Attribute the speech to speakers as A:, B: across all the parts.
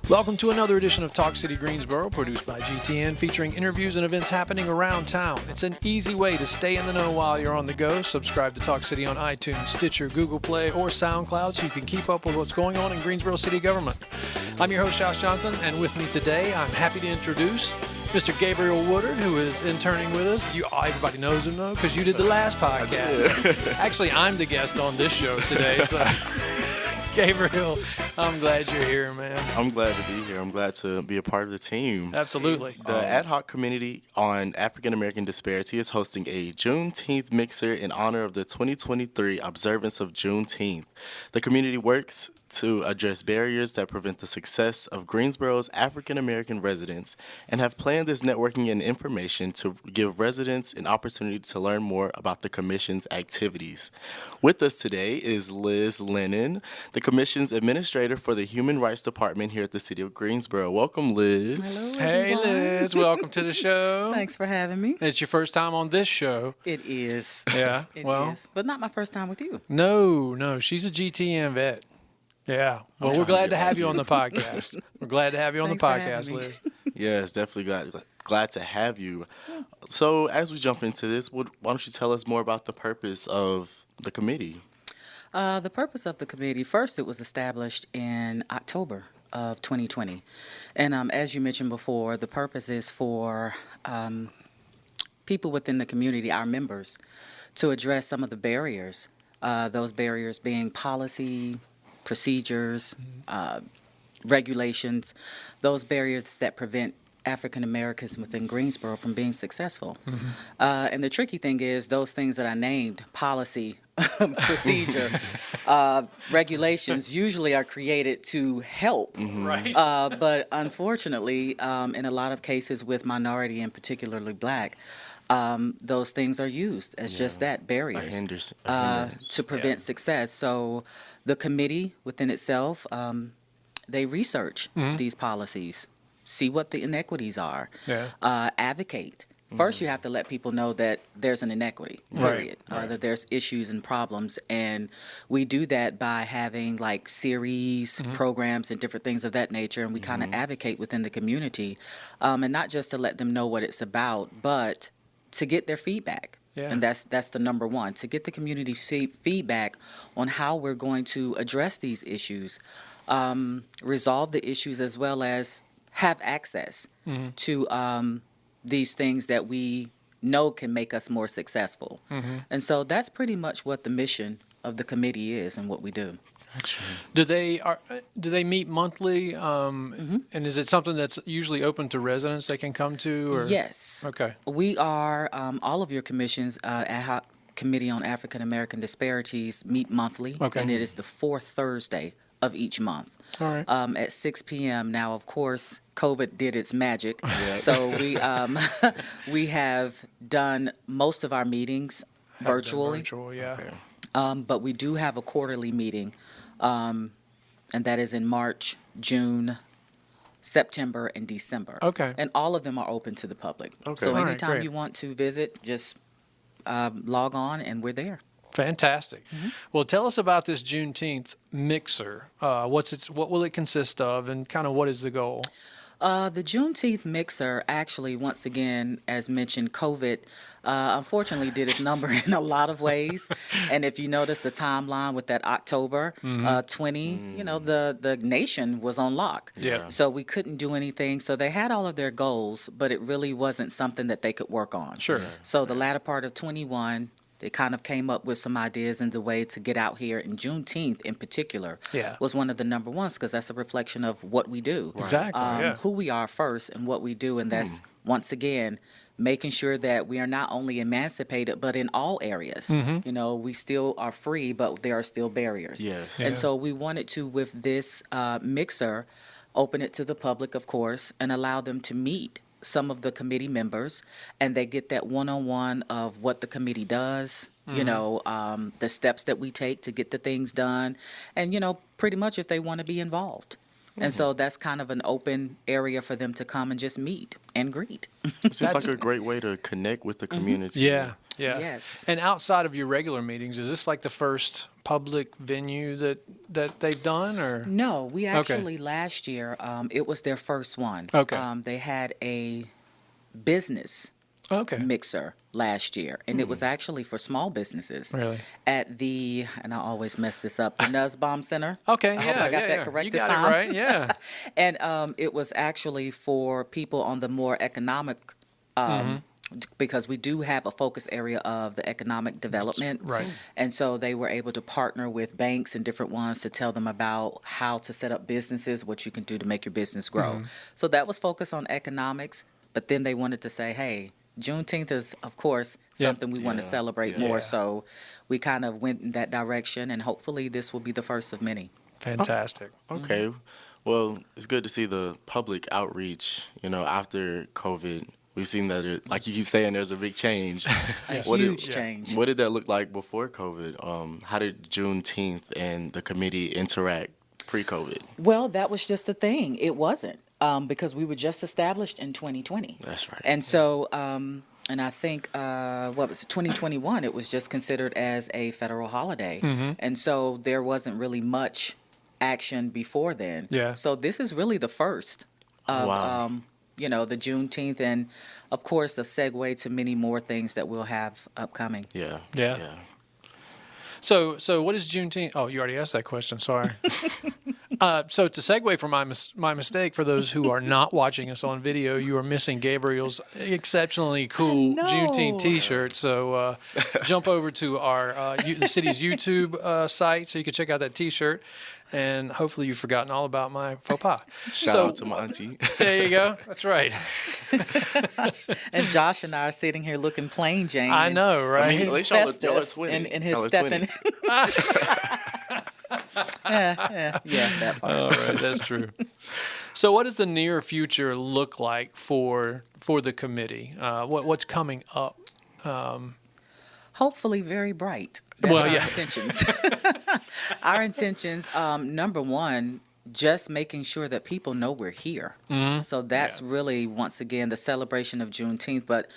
A: Welcome to another edition of Talk City Greensboro, produced by GTN, featuring interviews and events happening around town. It's an easy way to stay in the know while you're on the go. Subscribe to Talk City on iTunes, Stitcher, Google Play, or SoundCloud so you can keep up with what's going on in Greensboro City government. I'm your host, Josh Johnson, and with me today, I'm happy to introduce Mr. Gabriel Woodard, who is interning with us. Everybody knows him, though, because you did the last podcast. Actually, I'm the guest on this show today, so... Gabriel, I'm glad you're here, man.
B: I'm glad to be here. I'm glad to be a part of the team.
A: Absolutely.
B: The Ad-Hoc Committee on African American Disparity is hosting a Juneteenth Mixer in honor of the 2023 Observance of Juneteenth. The community works to address barriers that prevent the success of Greensboro's African American residents and have planned this networking and information to give residents an opportunity to learn more about the Commission's activities. With us today is Liz Lennon, the Commission's Administrator for the Human Rights Department here at the City of Greensboro. Welcome, Liz.
C: Hello,
A: Hey,
C: everyone.
A: Liz. Welcome to the show.
C: Thanks for having me.
A: It's your first time on this show.
C: It is.
A: Yeah,
C: It
A: well,
C: is. But not my first time with you.
A: No, she's a GTN vet. Yeah. Well, we're glad to have you on the podcast. We're glad to have you on the
C: Thanks for
A: podcast,
C: having me.
A: Liz.
B: Yes, definitely glad to have you. So as we jump into this, why don't you tell us more about the purpose of the committee?
C: The purpose of the committee, first, it was established in October of 2020. And as you mentioned before, the purpose is for people within the community, our members, to address some of the barriers, those barriers being policy, procedures, regulations, those barriers that prevent African Americans within Greensboro from being successful. And the tricky thing is those things that I named, policy, procedure, regulations, usually are created to help.
A: Right.
C: But unfortunately, in a lot of cases with minority and particularly black, those things are used as just that, barriers
B: hindrance.
C: to prevent success. So the committee within itself, they research these policies, see what the inequities are, advocate. First, you have to let people know that there's an inequity, period, that there's issues and problems. And we do that by having like series, programs, and different things of that nature. And we kind of advocate within the community, and not just to let them know what it's about, but to get their feedback.
A: Yeah.
C: And that's the number one, to get the community feedback on how we're going to address these issues, resolve the issues, as well as have access to these things that we know can make us more successul. And so that's pretty much what the mission of the committee is and what we do.
A: Do they meet monthly? And is it something that's usually open to residents they can come to? Or?
C: Yes.
A: Okay.
C: We are, all of your commissions, Ad-Hoc Committee on African American Disparities meet monthly.
A: Okay.
C: And it is the fourth Thursday of each month.
A: All right.
C: At 6 p.m. Now, of course, COVID did its magic. So we have done most of our meetings virtually.
A: Virtual, yeah.
B: Okay.
C: But we do have a quarterly meeting, and that is in March, June, September, and December.
A: Okay.
C: And all of them are open to the public.
B: Okay.
C: So
A: All right,
C: anytime
A: great.
C: you want to visit, just log on and we're there.
A: Fantastic. Well, tell us about this Juneteenth Mixer. What will it consist of, and kind of what is the goal?
C: The Juneteenth Mixer, actually, once again, as mentioned, COVID unfortunately did its number in a lot of ways. And if you notice the timeline with that October 20, the nation was on lock.
A: Yeah.
C: So we couldn't do anything. So they had all of their goals, but it really wasn't something that they could work on.
A: Sure.
C: So the latter part of 21, they kind of came up with some ideas and the way to get out here. And Juneteenth in particular was one of the number ones, because that's a reflection of what we do.
A: Exactly,
C: Who we are first and what we do. And that's, once again, making sure that we are not only emancipated, but in all areas. We still are free, but there are still barriers.
B: Yes.
C: And so we wanted to, with this mixer, open it to the public, of course, and allow them to meet some of the committee members, and they get that one-on-one of what the committee does, the steps that we take to get the things done, and, pretty much if they want to be involved. And so that's kind of an open area for them to come and just meet and greet.
B: It seems like a great way to connect with the community.
A: Yeah.
C: Yes.
A: And outside of your regular meetings, is this like the first public venue that that they've done, or?
C: No, we actually last year, it was their first one.
A: Okay.
C: They had a business mixer last year, and it was actually for small businesses.
A: Really?
C: At the, and I always mess this up, the Nussbaum Center.
A: Okay,
C: I hope I got that correct
A: you
C: this
A: got
C: time.
A: it right, yeah.
C: And it was actually for people on the more economic, because we do have a focus area of the economic development.
A: Right.
C: And so they were able to partner with banks and different ones to tell them about how to set up businesses, what you can do to make your business grow. So that was focused on economics, but then they wanted to say, hey, Juneteenth is, of course, something we want to celebrate more. So we kind of went in that direction, and hopefully this will be the first of many.
A: Fantastic.
B: Okay. Well, it's good to see the public outreach, after COVID. We've seen that, like you keep saying, there's a big change.
C: Huge change.
B: What did that look like before COVID? How did Juneteenth and the committee interact pre-COVID?
C: Well, that was just the thing. It wasn't, because we were just established in 2020.
B: That's right.
C: And so, and I think, 2021, it was just considered as a federal holiday. And so there wasn't really much action before then.
A: Yeah.
C: So this is really the first of, the Juneteenth, and of course a segue to many more things that we'll have upcoming.
A: Yeah. So what is Juneteenth? Oh, you already asked that question. Sorry. So to segue from my mistake, for those who are not watching us on video, you are missing Gabriel's exceptionally cool Juneteenth T-shirt. So jump over to our the city's YouTube site so you can check out that T-shirt. And hopefully you've forgotten all about my faux pas.
B: Shout out to my auntie.
A: There you go. That's right.
C: And Josh and I are sitting here looking plain Jane.
A: I know, right?
B: I mean, at least y'all are twinning.
C: And his stepping. That part.
A: All right, that's true. So what does the near future look like for the committee? What's coming up?
C: Hopefully very bright. That's our intentions. Our intentions, number one, just making sure that people know we're here. So that's really, once again, the celebration of Juneteenth, but,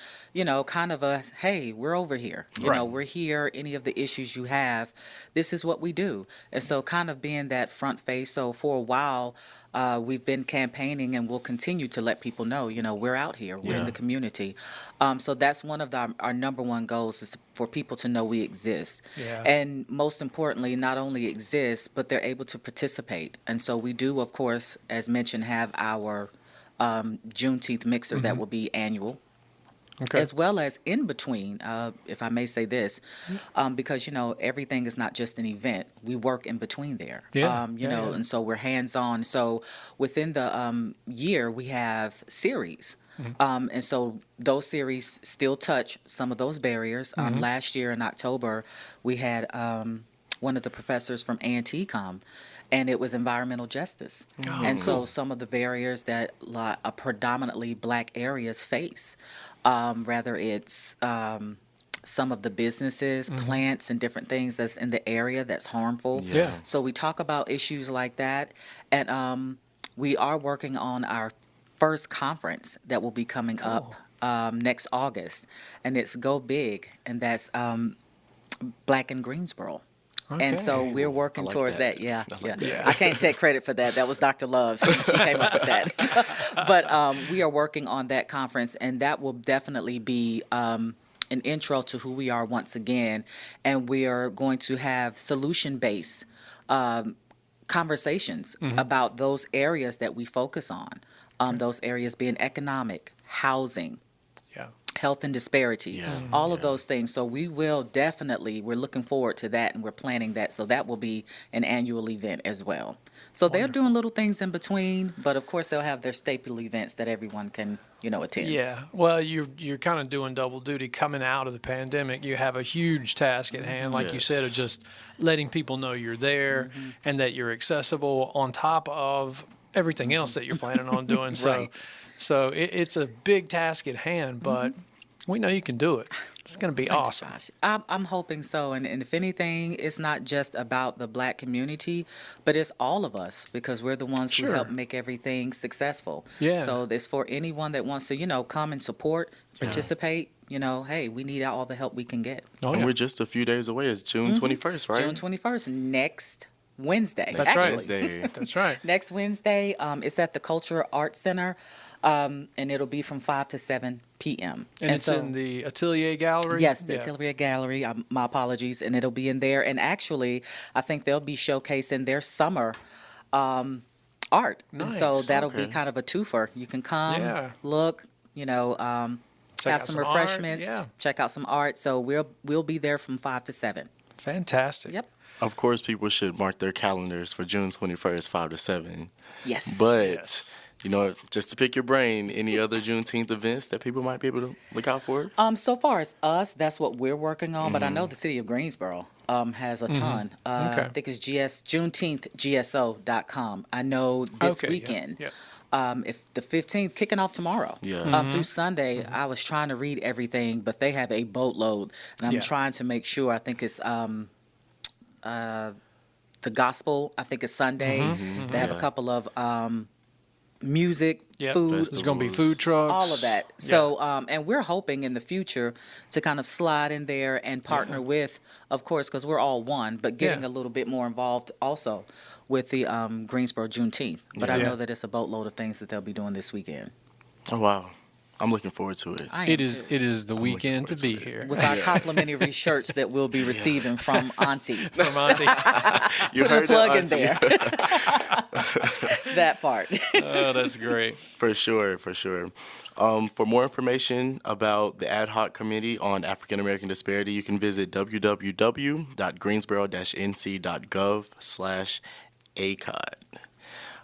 C: kind of a, hey, we're over here. We're here. Any of the issues you have, this is what we do. And so kind of being that front face. So for a while, we've been campaigning, and we'll continue to let people know, we're out here. We're in the community. So that's one of our number one goals, is for people to know we exist. And most importantly, not only exist, but they're able to participate. And so we do, of course, as mentioned, have our Juneteenth Mixer that will be annual. As well as in between, if I may say this, because, everything is not just an event. We work in between there, and so we're hands-on. So within the year, we have series. And so those series still touch some of those barriers. Last year in October, we had one of the professors from A&T come, and it was environmental justice. So some of the barriers that predominantly Black areas face, rather it's some of the businesses, plants, and different things that's in the area that's harmful. So we talk about issues like that, and we are working on our first conference that will be coming up next August, and it's Go Big, and that's Black in Greensboro. And so we're working towards that. I can't take credit for that. That was Dr. Love. She came up with that. But we are working on that conference, and that will definitely be an intro to who we are once again. And we are going to have solution-based conversations about those areas that we focus on. Those areas being economic, housing, health and disparity, all of those things. So we will definitely, we're looking forward to that, and we're planning that. So that will be an annual event as well. So they're doing little things in between, but of course they'll have their staple events that everyone can, attend.
A: Yeah. Well, you're kind of doing double duty coming out of the pandemic. You have a huge task at hand, like you said, of just letting people know you're there and that you're accessible on top of everything else that you're planning on doing. So it's a big task at hand, but we know you can do it. It's going to be awesome.
C: I'm hoping so. And if anything, it's not just about the Black community, but it's all of us, because we're the ones who help make everything successful. So it's for anyone that wants to, come and support, participate. Hey, we need all the help we can get.
B: And we're just a few days away. It's June 21st, right?
C: June 21st, next Wednesday.
A: That's right.
B: Wednesday.
A: That's right.
C: Next Wednesday, it's at the Cultural Arts Center, and it'll be from 5 to 7 p.m.
A: And it's in the Atelier Gallery?
C: Yes, the Atelier Gallery. My apologies. And it'll be in there. And actually, I think they'll be showcasing their summer art.
A: Nice.
C: So that'll be kind of a twofer. You can come, look, have some refreshments, check out some art. So we'll be there from 5 to 7.
A: Fantastic.
C: Yep.
B: Of course, people should mark their calendars for June 21st, 5 to 7.
C: Yes.
B: But, just to pick your brain, any other Juneteenth events that people might be able to look out for?
C: So far as us, that's what we're working on. But I know the City of Greensboro has a ton. I think it's JuneteenthGSO.com. I know this weekend. Yeah. If the 15th, kicking off tomorrow through Sunday, I was trying to read everything, but they have a boatload, and I'm trying to make sure. I think it's the gospel. I think it's Sunday. They have a couple of music, food.
A: There's going to be food trucks.
C: All of that. So, and we're hoping in the future to kind of slide in there and partner with, of course, because we're all one, but getting a little bit more involved also with the Greensboro Juneteenth. But I know that it's a boatload of things that they'll be doing this weekend.
B: Oh, wow. I'm looking forward to it.
A: It is the weekend to be here.
C: With our complimentary shirts that we'll be receiving from Auntie.
A: From Auntie.
B: You
C: Put
B: heard
C: a plug in
B: that,
C: there. That part.
A: Oh, that's great.
B: For sure. For more information about the Ad-Hoc Committee on African American Disparity, you can visit www.greensboro-nc.gov/ACAAD.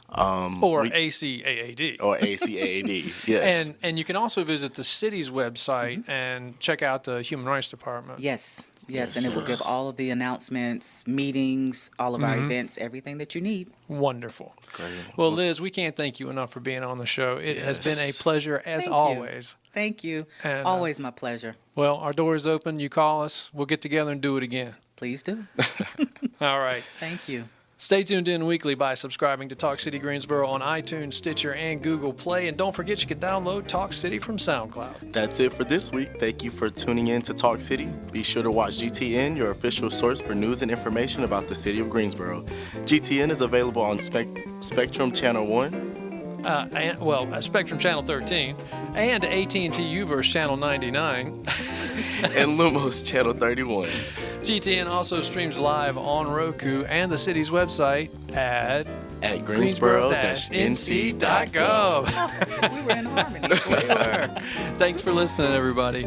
A: Or ACAAD.
B: Or ACAAD, yes.
A: And you can also visit the city's website and check out the Human Rights Department.
C: Yes, and it will give all of the announcements, meetings, all of our events, everything that you need.
A: Wonderful.
B: Great.
A: Well, Liz, we can't thank you enough for being on the show. It has been a pleasure as always.
C: Thank you.
A: And,
C: always my pleasure.
A: Well, our door is open. You call us. We'll get together and do it again.
C: Please do.
A: All right.
C: Thank you.
A: Stay tuned in weekly by subscribing to Talk City Greensboro on iTunes, Stitcher, and Google Play. And don't forget you can download Talk City from SoundCloud.
B: That's it for this week. Thank you for tuning in to Talk City. Be sure to watch GTN, your official source for news and information about the City of Greensboro. GTN is available on Spectrum Channel 1.
A: Spectrum Channel 13 and AT&T UVerse Channel 99.
B: And Lumos Channel 31.
A: GTN also streams live on Roku and the city's website at
B: greensboro-nc.gov.
C: We were in harmony.
A: We were. Thanks for listening, everybody.